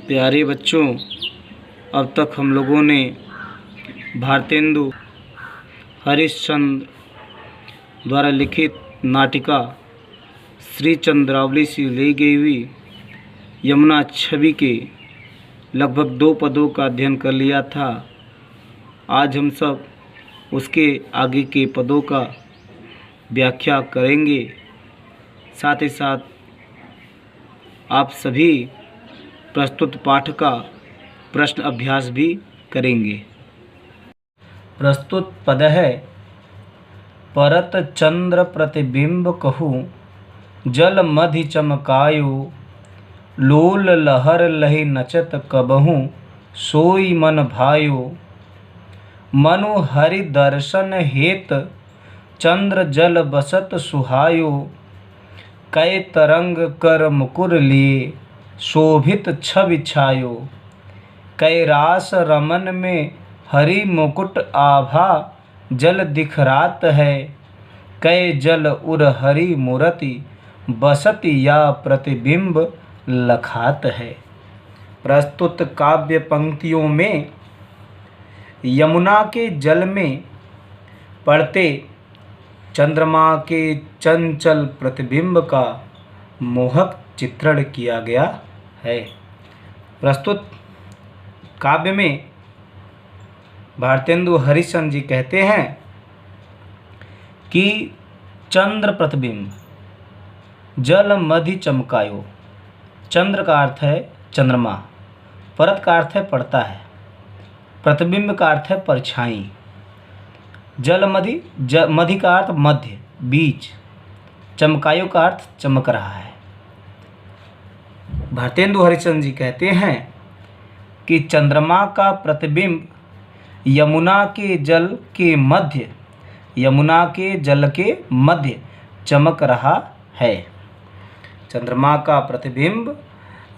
प्यारे बच्चों, अब तक हम लोगों ने भारतेंदु हरिश्चंद्र द्वारा लिखित नाटिका श्री चंद्रावली से ली गई हुई यमुना छवि के लगभग 2 पदों का अध्ययन कर लिया था। आज हम सब उसके आगे के पदों का व्याख्या करेंगे। साथ ही साथ आप सभी प्रस्तुत पाठ का प्रश्न अभ्यास भी करेंगे। प्रस्तुत पद है, परत चंद्र प्रतिबिंब कहूँ, जल मधि चमकायो, लोल लहर लहि नचत कबहूँ, सोई मन भायो। मनु हरि दर्शन हेत, चंद्र जल बसत सुहायो, कै तरंग कर मुकुर लिए, शोभित छवि छायो। कै रास रमन में हरि मुकुट आभा, जल दिखरात है, कै जल उर हरि मूरति, बसत या प्रतिबिंब लखात है। प्रस्तुत काव्य पंक्तियों में यमुना के जल में पड़ते चंद्रमा के चंचल प्रतिबिंब का मोहक चित्रण किया गया है। प्रस्तुत काव्य में भारतेंदु हरिश्चंद्र जी कहते हैं कि चंद्र प्रतिबिंब, जल मधि चमकायो। चंद्र का अर्थ है चंद्रमा, परत का अर्थ है पड़ता है, प्रतिबिंब का अर्थ है परछाई, जल मधि मधि का अर्थ मध्य बीच, चमकायो का अर्थ चमक रहा है। भारतेंदु हरिश्चंद्र जी कहते हैं कि चंद्रमा का प्रतिबिंब यमुना के जल के मध्य, यमुना के जल के मध्य चमक रहा है। चंद्रमा का प्रतिबिंब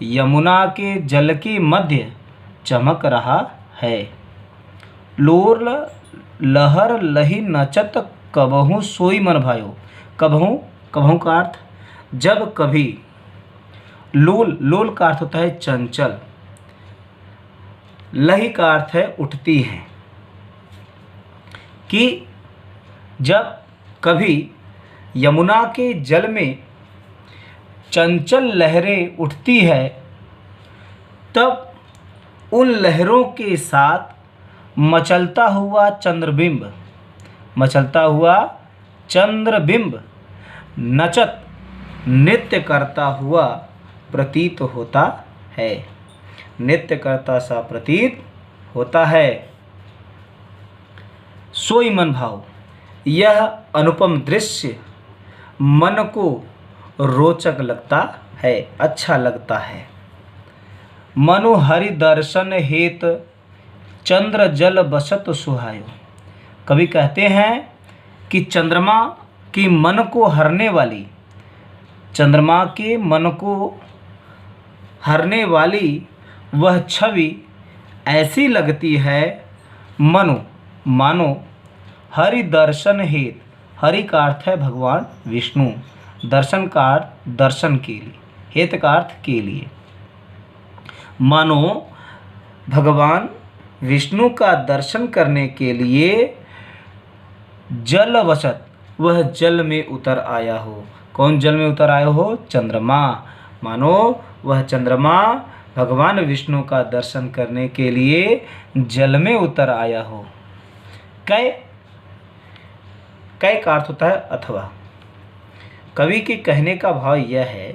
यमुना के जल के मध्य चमक रहा है। लोल लहर लहि नचत कबहूँ, सोई मन भायो। कबहूँ, कबहूँ का अर्थ जब कभी। लोल, लोल का अर्थ होता है चंचल। लहि का अर्थ है उठती है। कि जब कभी यमुना के जल में चंचल लहरें उठती है, तब उन लहरों के साथ मचलता हुआ चंद्रबिंब, मचलता हुआ चंद्रबिंब नचत, नृत्य करता हुआ प्रतीत होता है। नृत्य करता सा प्रतीत होता है। सोई मन भाव, यह अनुपम दृश्य मन को रोचक लगता है, अच्छा लगता है। मनु हरि दर्शन हेत, चंद्र जल बसत सुहायो। कवि कहते हैं कि चंद्रमा की मन को हरने वाली, चंद्रमा के मन को हरने वाली वह छवि ऐसी लगती है मानो हरि दर्शन हेत। हरि का अर्थ है भगवान विष्णु, दर्शन का अर्थ दर्शन के लिए, हेत का अर्थ के लिए। मानो भगवान विष्णु का दर्शन करने के लिए जल वसत, वह जल में उतर आया हो। कौन जल में उतर आया हो? चंद्रमा। मानो वह चंद्रमा भगवान विष्णु का दर्शन करने के लिए जल में उतर आया हो। कै, कै का अर्थ होता है अथवा। कवि के कहने का भाव यह है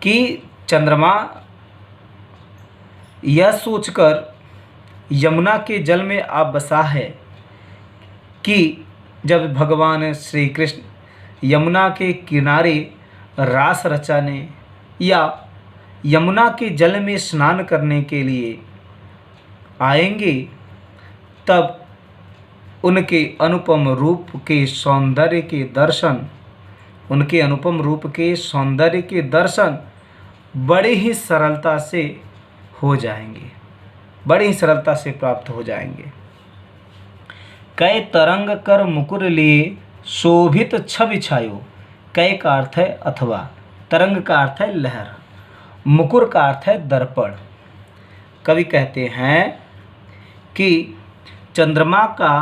कि चंद्रमा यह सोचकर यमुना के जल में आ बसा है कि जब भगवान श्री कृष्ण यमुना के किनारे रास रचाने या यमुना के जल में स्नान करने के लिए आएंगे, तब उनके अनुपम रूप के सौंदर्य के दर्शन, उनके अनुपम रूप के सौंदर्य के दर्शन बड़े ही सरलता से हो जाएंगे, बड़ी ही सरलता से प्राप्त हो जाएंगे। कै तरंग कर मुकुर लिए, शोभित छवि छायो। कै का अर्थ है अथवा, तरंग का अर्थ है लहर, मुकुर का अर्थ है दर्पण। कवि कहते हैं कि चंद्रमा का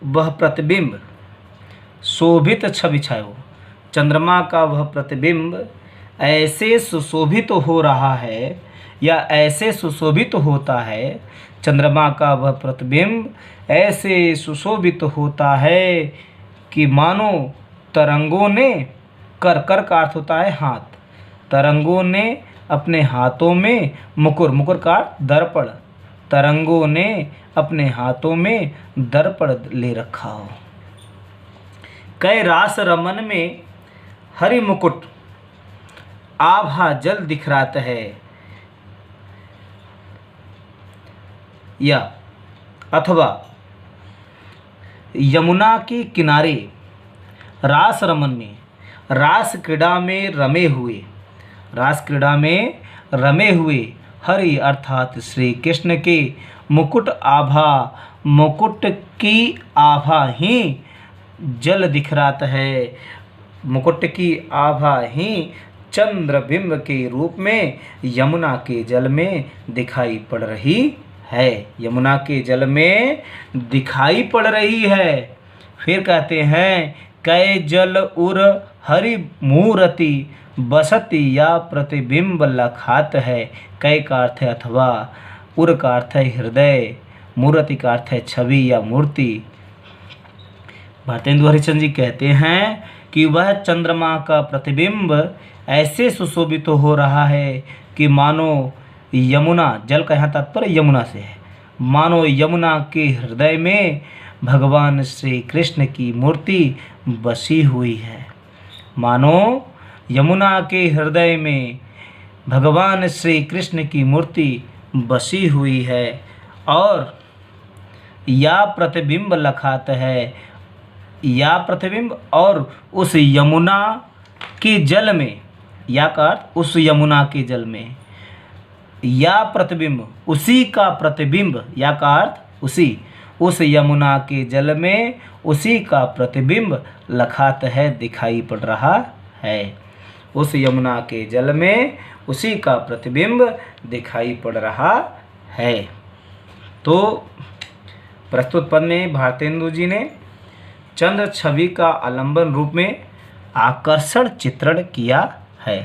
वह प्रतिबिंब शोभित छवि छायो, चंद्रमा का वह प्रतिबिंब ऐसे सुशोभित हो रहा है या ऐसे सुशोभित होता है, चंद्रमा का वह प्रतिबिंब ऐसे सुशोभित होता है कि मानो तरंगों ने कर का अर्थ होता है हाथ, तरंगों ने अपने हाथों में मुकुर का दर्पण, तरंगों ने अपने हाथों में दर्पण ले रखा हो। कै रास रमन में हरि मुकुट आभा जल दिखरात है, या अथवा यमुना के किनारे रास रमन में, रास क्रीड़ा में रमे हुए, रास क्रीड़ा में रमे हुए हरि अर्थात श्री कृष्ण के मुकुट आभा, मुकुट की आभा ही जल दिखरात है, मुकुट की आभा ही चंद्रबिंब के रूप में यमुना के जल में दिखाई पड़ रही है, यमुना के जल में दिखाई पड़ रही है। फिर कहते हैं कै जल उर हरि मूर्ति बसती या प्रतिबिंब लखात है। कै का अर्थ है अथवा, उर का अर्थ है हृदय, मूर्ति का अर्थ है छवि या मूर्ति। भारतेंदु हरिश्चंद्र जी कहते हैं कि वह चंद्रमा का प्रतिबिंब ऐसे सुशोभित हो रहा है कि मानो यमुना, जल का यहाँ तात्पर्य यमुना से है, मानो यमुना के हृदय में भगवान श्री कृष्ण की मूर्ति बसी हुई है, मानो यमुना के हृदय में भगवान श्री कृष्ण की मूर्ति बसी हुई है। और या प्रतिबिंब लखात है, या प्रतिबिंब और उस यमुना के जल में, या का अर्थ उस यमुना के जल में, या प्रतिबिंब उसी का प्रतिबिंब, या का अर्थ उसी, उस यमुना के जल में उसी का प्रतिबिंब लखात है दिखाई पड़ रहा है, उस यमुना के जल में उसी का प्रतिबिंब दिखाई पड़ रहा है। तो प्रस्तुत पद में भारतेंदु जी ने चंद्र छवि का आलंबन रूप में आकर्षण चित्रण किया है।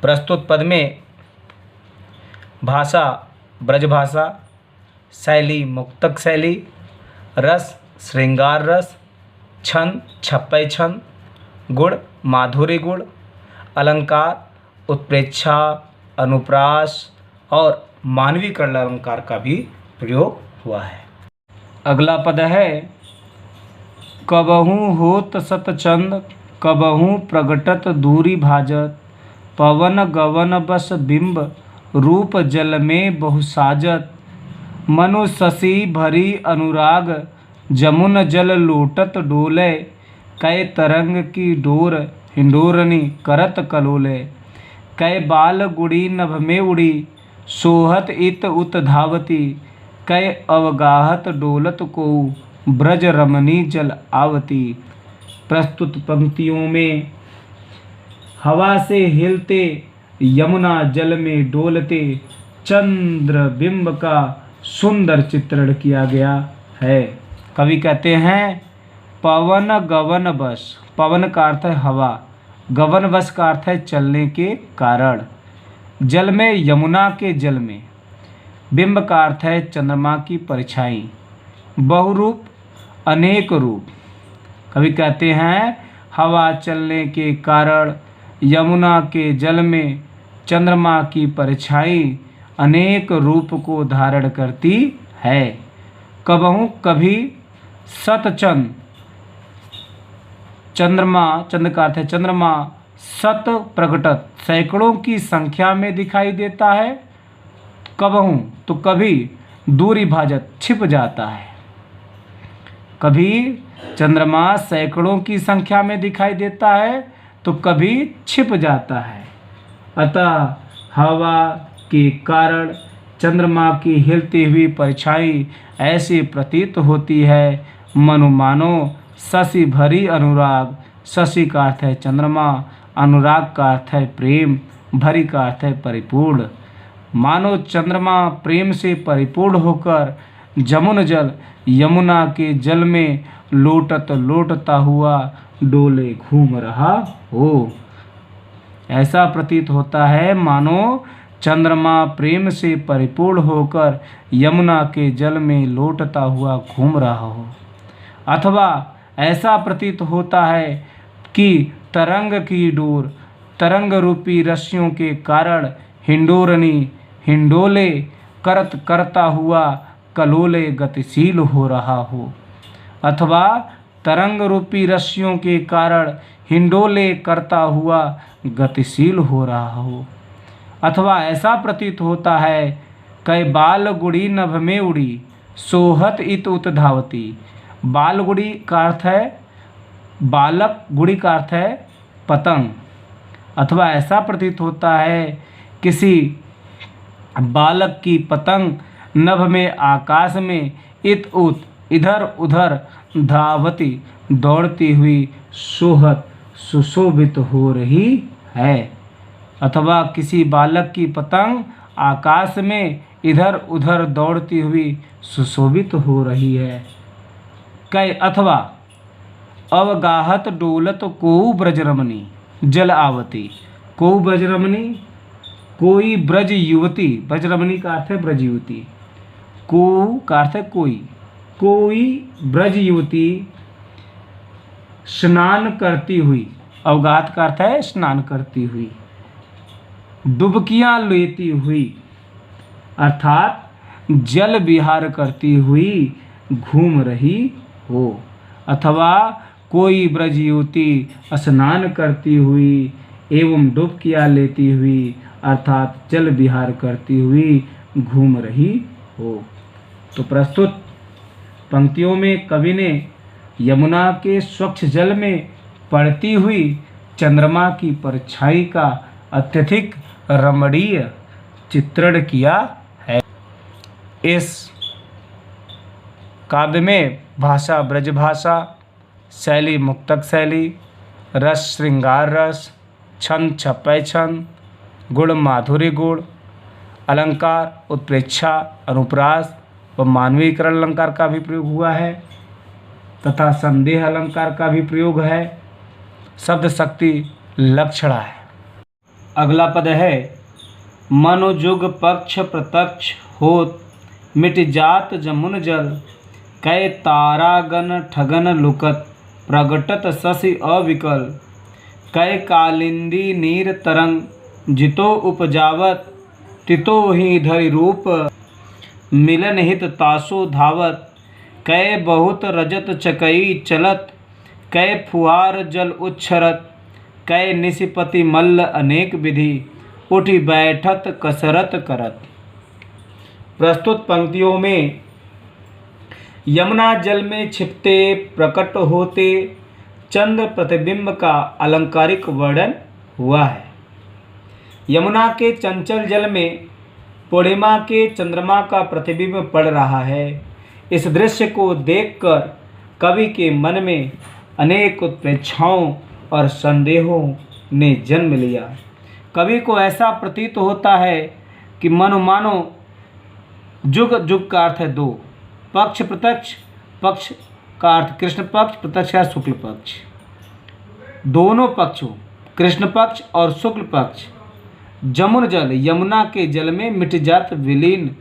प्रस्तुत पद में भाषा ब्रजभाषा, शैली मुक्तक शैली, रस श्रृंगार रस, छंद छप्पय छंद, गुण माधुर्य गुण, अलंकार उत्प्रेक्षा, अनुप्रास और मानवीकरण अलंकार का भी प्रयोग हुआ है। अगला पद है कबहू होत सतचंद, कबहू प्रगटत दूरी भाजत, पवन गवन बस बिंब रूप जल में बहुसाजत, मनु शशि भरी अनुराग जमुन जल लोटत डोले, कै तरंग की डोर हिंडोरनी करत कलोले, कै बाल गुड़ी नभ में उड़ी सोहत इत उत धावती, कै अवगाहत डोलत को ब्रज रमणी जल आवती। प्रस्तुत पंक्तियों में हवा से हिलते यमुना जल में डोलते चंद्र बिंब का सुंदर चित्रण किया गया है। कवि कहते हैं पवन गवन बस, पवन का अर्थ है हवा, गवन बस का अर्थ है चलने के कारण, जल में यमुना के जल में, बिंब का अर्थ है चंद्रमा की परछाई, बहुरूप अनेक रूप। कवि कहते हैं हवा चलने के कारण यमुना के जल में चंद्रमा की परछाई अनेक रूप को धारण करती है। कबहू कभी सतचंद, चंद्रमा, चंद्र का अर्थ है चंद्रमा, सत प्रगटत सैकड़ों की संख्या में दिखाई देता है, कबहू तो कभी दूरी भाजत छिप जाता है, कभी चंद्रमा सैकड़ों की संख्या में दिखाई देता है तो कभी छिप जाता है। अतः हवा के कारण चंद्रमा की हिलती हुई परछाई ऐसी प्रतीत होती है मनु मानो शशि भरी अनुराग, शशि का अर्थ है चंद्रमा, अनुराग का अर्थ है प्रेम, भरी का अर्थ है परिपूर्ण, मानो चंद्रमा प्रेम से परिपूर्ण होकर जमुन जल यमुना के जल में लोटत लोटता हुआ डोले घूम रहा हो। ऐसा प्रतीत होता है मानो चंद्रमा प्रेम से परिपूर्ण होकर यमुना के जल में लोटता हुआ घूम रहा हो। अथवा ऐसा प्रतीत होता है कि तरंग की डोर तरंग रूपी रस्सियों के कारण हिंडोरनी हिंडोले करत करता हुआ कलोले गतिशील हो रहा हो। अथवा तरंग रूपी रस्सियों के कारण हिंडोले करता हुआ गतिशील हो रहा हो। अथवा ऐसा प्रतीत होता है कै बाल गुड़ी नभ में उड़ी सोहत इत उत धावती। बाल गुड़ी का अर्थ है बालक, गुड़ी का अर्थ है पतंग। अथवा ऐसा प्रतीत होता है किसी बालक की पतंग नभ में आकाश में इत उत इधर उधर धावती दौड़ती हुई सोहत सुशोभित हो रही है। अथवा किसी बालक की पतंग आकाश में इधर उधर दौड़ती हुई सुशोभित हो रही है। कै अथवा अवगाहत डोलत को ब्रजरमणी जल आवती। को ब्रजरमणी कोई ब्रज युवती, ब्रजरमणी का अर्थ है ब्रज युवती। को का अर्थ है कोई ब्रज युवती स्नान करती हुई। अवगाहत का अर्थ है स्नान करती हुई, डुबकियां लेती हुई अर्थात जल विहार करती हुई घूम रही हो। अथवा कोई ब्रज युवती स्नान करती हुई एवं डुबकियां लेती हुई अर्थात जल विहार करती हुई घूम रही हो। तो प्रस्तुत पंक्तियों में कवि ने यमुना के स्वच्छ जल में पड़ती हुई चंद्रमा की परछाई का अत्यधिक रमणीय चित्रण किया है। इस काव्य में भाषा ब्रजभाषा, शैली मुक्तक शैली, रस श्रृंगार रस, छंद छपय छंद, गुण माधुर्य गुण, अलंकार उत्प्रेक्षा अनुप्रास व मानवीकरण अलंकार का भी प्रयोग हुआ है तथा संदेह अलंकार का भी प्रयोग है। शब्द शक्ति लक्षणा है। अगला पद है मनोजुग पक्ष प्रत्यक्ष होत मिट जात जमुन जल कै तारागण ठगन लुकत प्रगटत शशि अविकल कै कालिंदी नीर तरंग जितो उपजावत तितो ही धरि रूप मिलन हित तासो धावत कै बहुत रजत चकई चलत कै फुहार जल उच्छरत कै निशिपति मल्ल अनेक विधि उठी बैठत कसरत करत। प्रस्तुत पंक्तियों में यमुना जल में छिपते प्रकट होते चंद्र प्रतिबिंब का अलंकारिक वर्णन हुआ है। यमुना के चंचल जल में पूर्णिमा के चंद्रमा का प्रतिबिंब पड़ रहा है। इस दृश्य को देखकर कवि के मन में अनेक उत्प्रेक्षाओं और संदेहों ने जन्म लिया। कवि को ऐसा प्रतीत होता है कि मानो जुग जुग का अर्थ है दो, पक्ष प्रत्यक्ष, पक्ष का अर्थ कृष्ण पक्ष, प्रत्यक्ष का शुक्ल पक्ष, दोनों पक्षों कृष्ण पक्ष और शुक्ल पक्ष जमुन जल यमुना के जल में मिट जात विलीन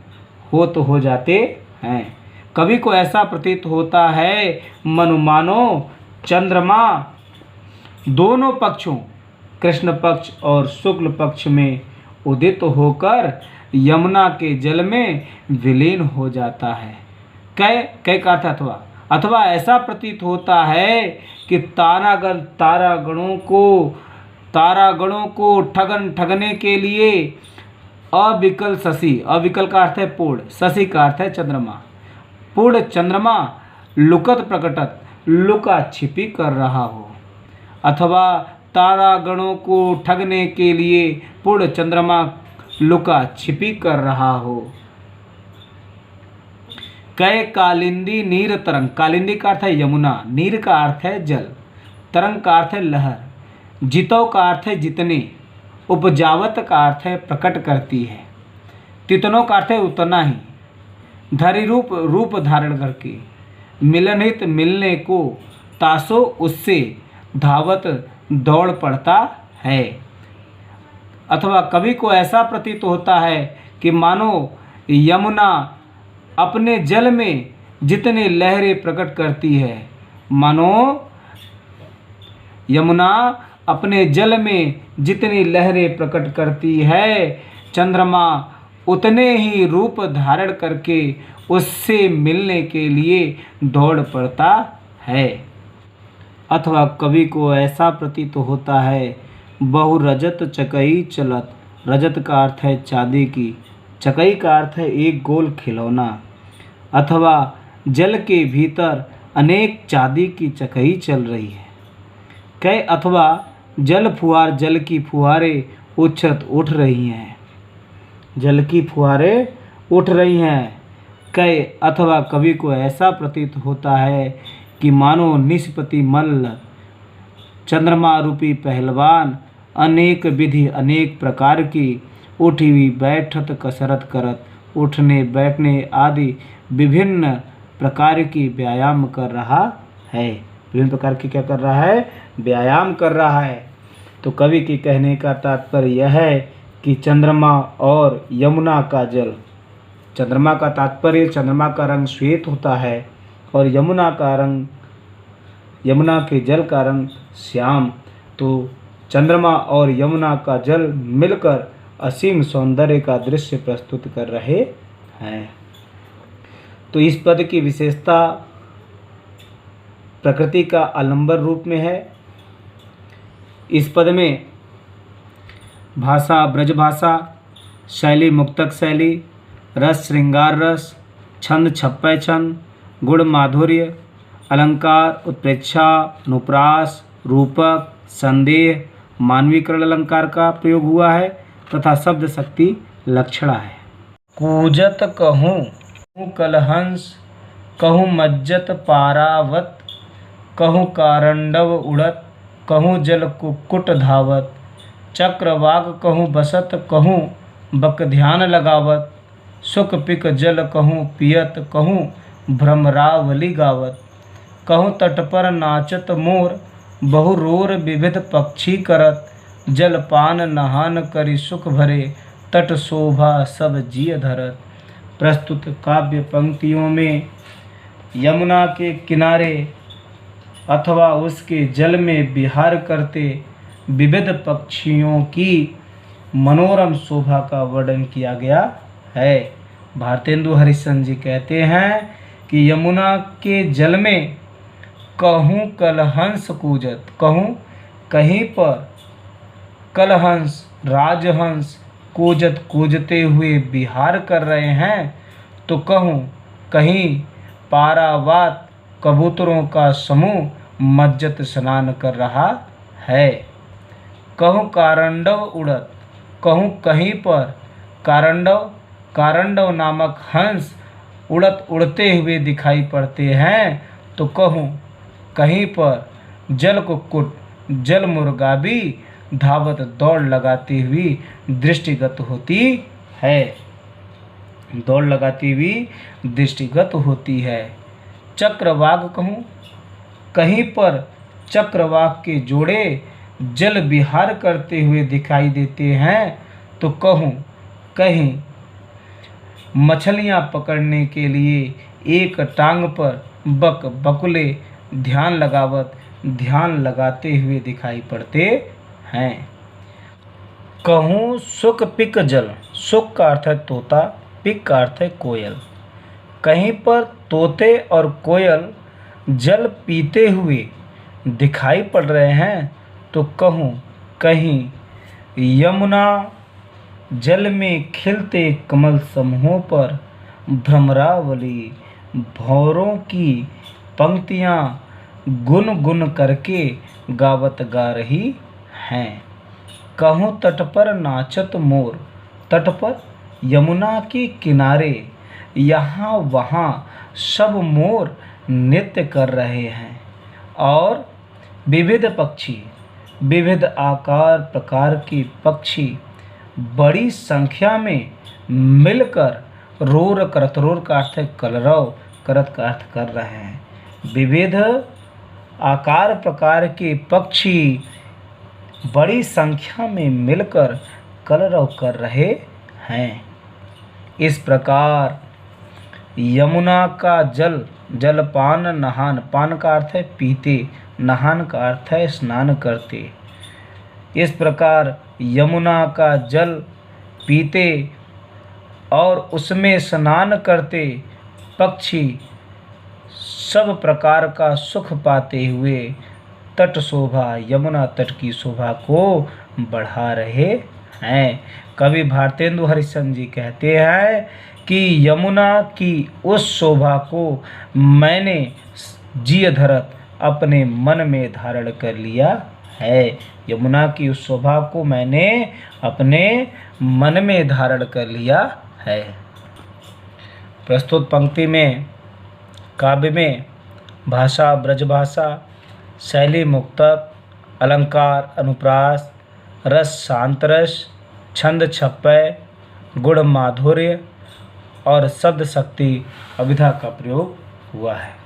हो जाते हैं। कवि को ऐसा प्रतीत होता है मानो चंद्रमा दोनों पक्षों कृष्ण पक्ष और शुक्ल पक्ष में उदित होकर यमुना के जल में विलीन हो जाता है। कै का अर्थ अथवा ऐसा प्रतीत होता है कि तारागणों को ठगने के लिए अविकल शशि, अविकल का अर्थ है पूर्ण, शशि का अर्थ है चंद्रमा, पूर्ण चंद्रमा लुकत प्रकटत लुका छिपी कर रहा हो। अथवा तारागणों को ठगने के लिए पूर्ण चंद्रमा लुका छिपी कर रहा हो। कै कालिंदी नीर तरंग, कालिंदी का अर्थ है यमुना, नीर का अर्थ है जल, तरंग का अर्थ है लहर, जितो का अर्थ है जितने, उपजावत का अर्थ है प्रकट करती है। तितनों का अर्थ है उतना ही, धरि रूप रूप धारण करके, मिलन हित मिलने को, तासो उससे, धावत दौड़ पड़ता है। अथवा कवि को ऐसा प्रतीत होता है कि मानो यमुना अपने जल में जितने लहरें प्रकट करती है, मानो यमुना अपने जल में जितनी लहरें प्रकट करती है, चंद्रमा उतने ही रूप धारण करके उससे मिलने के लिए दौड़ पड़ता है। अथवा कवि को ऐसा प्रतीत होता है, बहु रजत चकई चलत, रजत का अर्थ है चांदी की, चकई का अर्थ है एक गोल खिलौना, अथवा जल के भीतर अनेक चांदी की चकई चल रही है। कई अथवा जल की फुहारें उठ रही हैं, जल की फुहारें उठ रही हैं। कई अथवा कवि को ऐसा प्रतीत होता है कि मानो निष्पति मल्ल, चंद्रमा रूपी पहलवान, अनेक विधि अनेक प्रकार की उठी हुई बैठत कसरत करत, उठने बैठने आदि विभिन्न प्रकार की व्यायाम कर रहा है। विभिन्न प्रकार की क्या कर रहा है? व्यायाम कर रहा है। तो कवि के कहने का तात्पर्य यह है कि चंद्रमा और यमुना का जल, चंद्रमा का तात्पर्य चंद्रमा का रंग श्वेत होता है और यमुना के जल का रंग श्याम। तो चंद्रमा और यमुना का जल मिलकर असीम सौंदर्य का दृश्य प्रस्तुत कर रहे हैं। तो इस पद की विशेषता प्रकृति का आलंबर रूप में है। इस पद में भाषा ब्रज भाषा, शैली मुक्तक शैली, रस श्रृंगार रस, छंद छप्पय छंद, गुण माधुर्य, अलंकार उत्प्रेक्षा, अनुप्रास, रूपक, संदेह, मानवीकरण अलंकार का प्रयोग हुआ है तथा शब्द शक्ति लक्षणा है। कूजत कहूँ कलहंस, कहूँ मज्जत पारावत, कहूँ कारंडव उड़त, कहूँ जल कुक्कुट धावत, चक्रवाक कहूँ बसत, कहूँ बक ध्यान लगावत, सुख पिक जल कहूँ पियत, कहूँ भ्रमरावली गावत, कहूँ तट पर नाचत मोर, बहु रोर विविध पक्षी करत, जल पान नहान करि सुख भरे, तट शोभा सब जिय धरत। प्रस्तुत काव्य पंक्तियों में यमुना के किनारे अथवा उसके जल में विहार करते विविध पक्षियों की मनोरम शोभा का वर्णन किया गया है। भारतेंदु हरिश्चंद्र जी कहते हैं कि यमुना के जल में कहूँ कलहंस कूजत, कहूँ कहीं पर कलहंस राजहंस कूजत कूजते हुए विहार कर रहे हैं, तो कहूँ कहीं पारावात कबूतरों का समूह मज्जत स्नान कर रहा है। कहूँ कारंडव उड़त, कहूँ कहीं पर कारंडव नामक हंस उड़ते हुए दिखाई पड़ते हैं, तो कहूँ कहीं पर जल कुक्कुट जल मुर्गा भी धावत दौड़ लगाती हुई दृष्टिगत होती है, दौड़ लगाती हुई दृष्टिगत होती है। चक्रवाक कहूँ कहीं पर चक्रवाक के जोड़े जल विहार करते हुए दिखाई देते हैं, तो कहूँ कहीं मछलियाँ पकड़ने के लिए एक टांग पर बकुले ध्यान लगाते हुए दिखाई पड़ते हैं। कहूँ सुख पिक जल, सुख का अर्थ है तोता, पिक का अर्थ है कोयल। कहीं पर तोते और कोयल जल पीते हुए दिखाई पड़ रहे हैं, तो कहूँ कहीं यमुना जल में खिलते कमल समूहों पर भ्रमरावली भौरों की पंक्तियाँ गुन करके गावत गा रही हैं। कहूँ तट पर नाचत मोर, तट पर यमुना के किनारे यहाँ वहाँ सब मोर नृत्य कर रहे हैं और विविध पक्षी, विविध आकार प्रकार के पक्षी बड़ी संख्या में मिलकर रोर करत, रोर का अर्थ है कलरव, करत का अर्थ कर रहे हैं। विविध आकार प्रकार के पक्षी बड़ी संख्या में मिलकर कलरव कर रहे हैं। इस प्रकार यमुना का जल, जलपान नहान, पान का अर्थ है पीते, नहान का अर्थ है स्नान करते। इस प्रकार यमुना का जल पीते और उसमें स्नान करते पक्षी सब प्रकार का सुख पाते हुए तट शोभा, यमुना तट की शोभा को बढ़ा रहे हैं। कवि भारतेंदु हरिश्चंद्र जी कहते हैं कि यमुना की उस शोभा को मैंने जिय धरत अपने मन में धारण कर लिया है। यमुना की उस शोभा को मैंने अपने मन में धारण कर लिया है। प्रस्तुत पंक्ति में काव्य में भाषा ब्रजभाषा, शैली मुक्तक, अलंकार अनुप्रास, रस शांतरस, छंद छप्पय, गुण माधुर्य और शब्द शक्ति अभिधा का प्रयोग हुआ है।